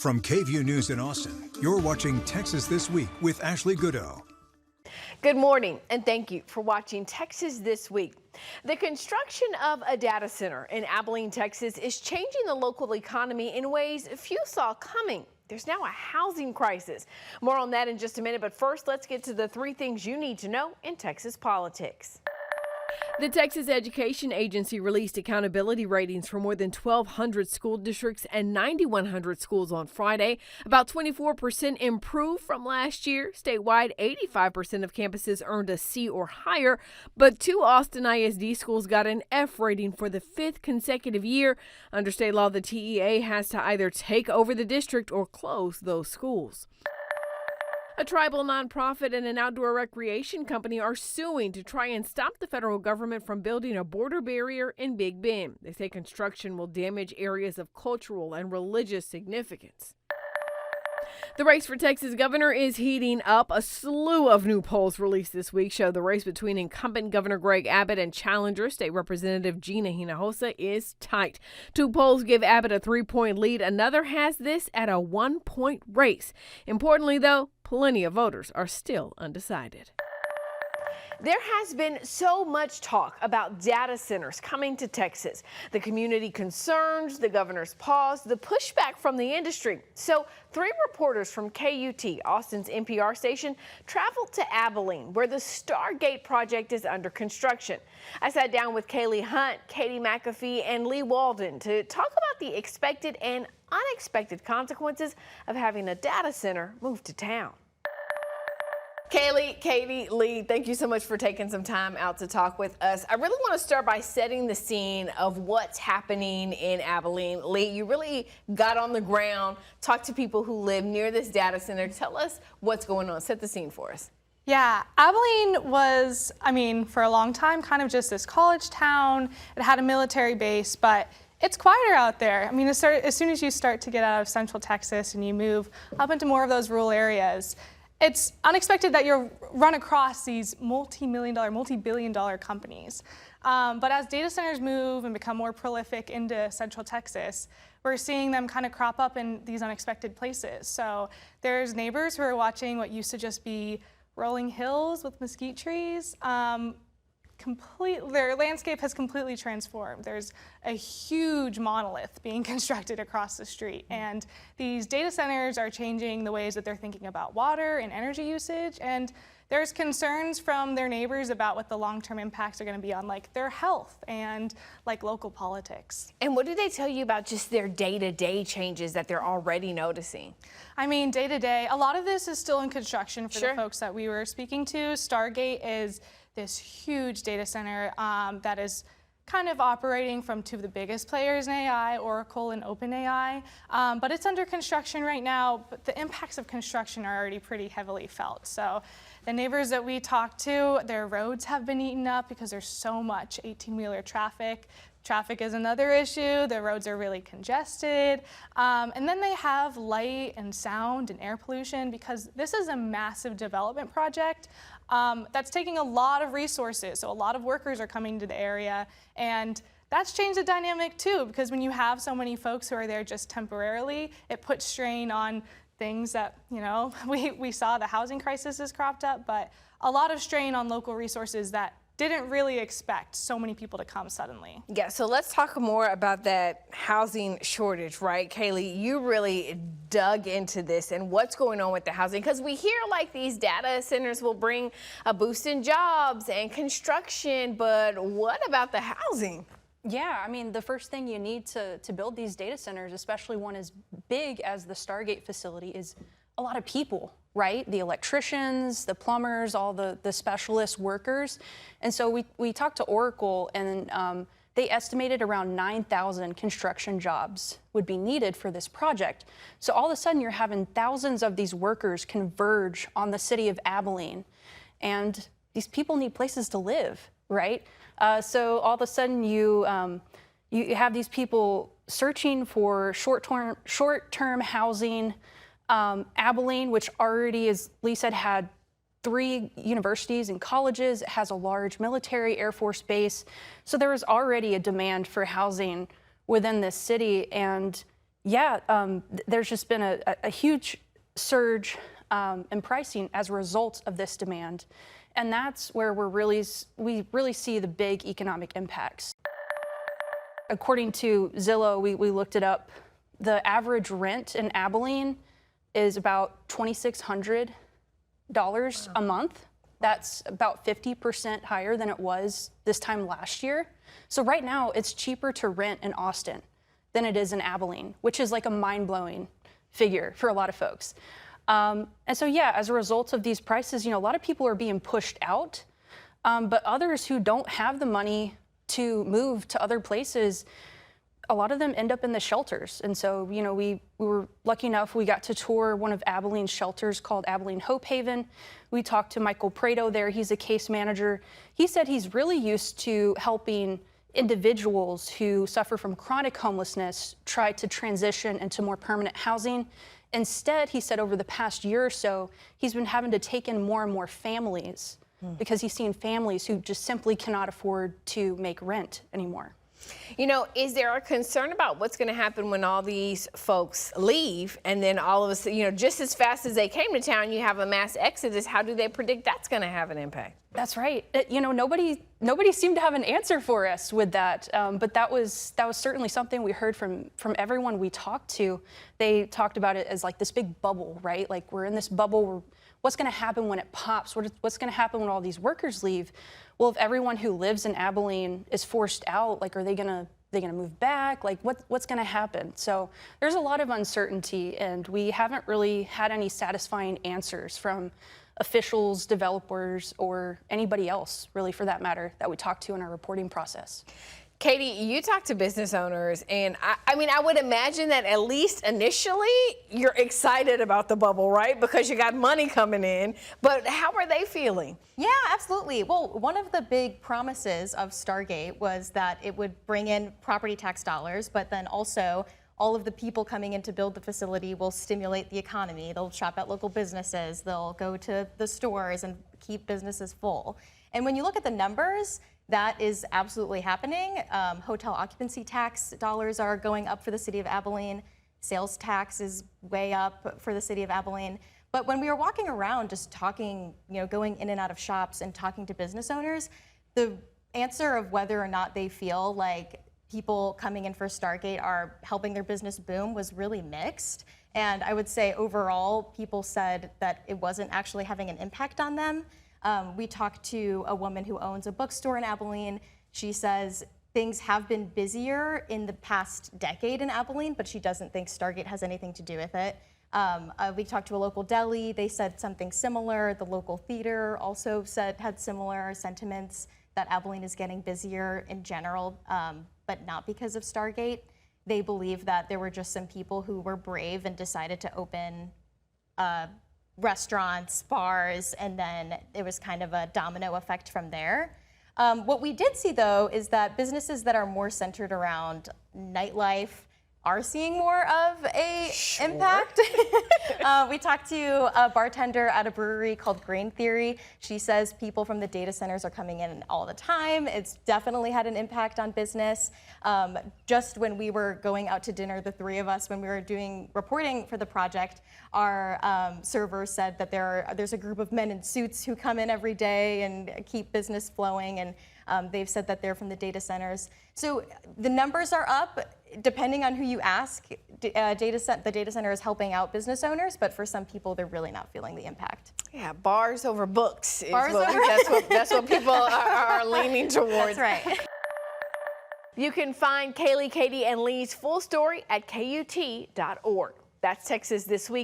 From KVUE News in Austin, you're watching Texas This Week with Ashley Goudeau. Good morning, and thank you for watching Texas This Week. The construction of a data center in Abilene, Texas is changing the local economy in ways few saw coming. There's now a housing crisis. More on that in just a minute, but first let's get to the 3 things you need to know in Texas politics. The Texas Education Agency released accountability ratings for more than 1,200 school districts and 9,100 schools on Friday. About 24% improved from last year. Statewide, 85% of campuses earned a C or higher, but 2 Austin ISD schools got an F rating for the 5th consecutive year. Under state law, the TEA has to either take over the district or close those schools. A tribal nonprofit and an outdoor recreation company are suing to try and stop the federal government from building a border barrier in Big Bend. They say construction will damage areas of cultural and religious significance. The race for Texas governor is heating up. A slew of new polls released this week show the race between incumbent Governor Greg Abbott and challenger State Representative Gina Hinojosa is tight. 2 polls give Abbott a 3-point lead. Another has this at a 1-point race. Importantly, though, plenty of voters are still undecided. There has been so much talk about data centers coming to Texas. The community concerns, the governor's pause, the pushback from the industry. So 3 reporters from KUT, Austin's NPR station, traveled to Abilene, where the Stargate Project is under construction. I sat down with Kailey Hunt, Katy McAfee, and Leigh Walden to talk about the expected and unexpected consequences of having a data center move to town. Kailey, Katy, Leigh, thank you so much for taking some time out to talk with us. I really want to start by setting the scene of what's happening in Abilene. Leigh, you really got on the ground, talked to people who live near this data center. Tell us what's going on. Set the scene for us. Yeah, Abilene was, for a long time, kind of just this college town. It had a military base, but it's quieter out there. As soon as you start to get out of central Texas and you move up into more of those rural areas, it's unexpected that you'll run across these multi-billion-dollar companies. But as data centers move and become more prolific into central Texas, we're seeing them kind of crop up in these unexpected places. So there's neighbors who are watching what used to just be rolling hills with mesquite trees. Their landscape has completely transformed. There's a huge monolith being constructed across the street, and these data centers are changing the ways that they're thinking about water and energy usage, and there's concerns from their neighbors about what the long-term impacts are going to be on their health and local politics. And what did they tell you about just their day-to-day changes that they're already noticing? Day-to-day, a lot of this is still in construction for the folks that we were speaking to. Stargate is this huge data center that is kind of operating from 2 of the biggest players in AI, Oracle and OpenAI, but it's under construction right now, but the impacts of construction are already pretty heavily felt. So the neighbors that we talked to, their roads have been eaten up because there's so much 18-wheeler traffic. Traffic is another issue. The roads are really congested. And then they have light and sound and air pollution because this is a massive development project that's taking a lot of resources. So a lot of workers are coming to the area, and that's changed the dynamic too, because when you have so many folks who are there just temporarily, it puts strain on things that, we saw the housing crisis has cropped up, but a lot of strain on local resources that didn't really expect so many people to come suddenly. Yeah, so let's talk more about that housing shortage, right? Kailey, you really dug into this and what's going on with the housing, because we hear these data centers will bring a boost in jobs and construction, but what about the housing? Yeah, the first thing you need to build these data centers, especially one as big as the Stargate facility, is a lot of people, right? The electricians, the plumbers, all the specialist workers. And so we talked to Oracle, and they estimated around 9,000 construction jobs would be needed for this project. So all of a sudden you're having thousands of these workers converge on the city of Abilene, and these people need places to live, right? So all of a sudden you have these people searching for short-term housing. Abilene, which already, as Leigh said, had 3 universities and colleges. It has a large military Air Force base. So there was already a demand for housing within this city. And There's just been a huge surge in pricing as a result of this demand. And that's where we really see the big economic impacts. According to Zillow, we looked it up, the average rent in Abilene is about $2,600 a month. That's about 50% higher than it was this time last year. So right now, it's cheaper to rent in Austin than it is in Abilene, which is like a mind-blowing figure for a lot of folks. And so, yeah, as a result of these prices, a lot of people are being pushed out, but others who don't have the money to move to other places, a lot of them end up in the shelters. And so, we were lucky enough, we got to tour one of Abilene's shelters called Abilene Hope Haven. We talked to Michael Prado there. He's a case manager. He said he's really used to helping individuals who suffer from chronic homelessness try to transition into more permanent housing. Instead, he said over the past year or so, he's been having to take in more and more families because he's seen families who just simply cannot afford to make rent anymore. Is there a concern about what's going to happen when all these folks leave and then all of a sudden, just as fast as they came to town, you have a mass exodus? How do they predict that's going to have an impact? That's right. Nobody seemed to have an answer for us with that. But that was certainly something we heard from everyone we talked to. They talked about it as like this big bubble, right? Like we're in this bubble. What's going to happen when it pops? What's going to happen when all these workers leave? Well, if everyone who lives in Abilene is forced out, like, are they gonna move back? Like, what's gonna happen? So there's a lot of uncertainty, and we haven't really had any satisfying answers from officials, developers, or anybody else, really, for that matter, that we talked to in our reporting process. Katy, you talk to business owners, and I would imagine that at least initially you're excited about the bubble, right? Because you got money coming in, but how are they feeling? Yeah, absolutely. Well, one of the big promises of Stargate was that it would bring in property tax dollars, but then also all of the people coming in to build the facility will stimulate the economy. They'll shop at local businesses, they'll go to the stores and keep businesses full. And when you look at the numbers, that is absolutely happening. Hotel occupancy tax dollars are going up for the city of Abilene. Sales tax is way up for the city of Abilene. But when we were walking around just talking, going in and out of shops and talking to business owners, the answer of whether or not they feel like people coming in for Stargate are helping their business boom was really mixed. And I would say overall, people said that it wasn't actually having an impact on them. We talked to a woman who owns a bookstore in Abilene. She says things have been busier in the past decade in Abilene, but she doesn't think Stargate has anything to do with it. We talked to a local deli. They said something similar. The local theater also had similar sentiments that Abilene is getting busier in general, but not because of Stargate. They believe that there were just some people who were brave and decided to open restaurants, bars, and then it was kind of a domino effect from there. What we did see, though, is that businesses that are more centered around nightlife are seeing more of a impact. We talked to a bartender at a brewery called Grain Theory. She says people from the data centers are coming in all the time. It's definitely had an impact on business. Just when we were going out to dinner, the three of us, when we were doing reporting for the project, our server said that there's a group of men in suits who come in every day and keep business flowing, and they've said that they're from the data centers. So the numbers are up. Depending on who you ask, the data center is helping out business owners, but for some people, they're really not feeling the impact. Yeah, bars over books. That's what people are leaning towards. That's right. You can find Kailey, Katy, and Leigh's full story at KUT.org. That's Texas This Week.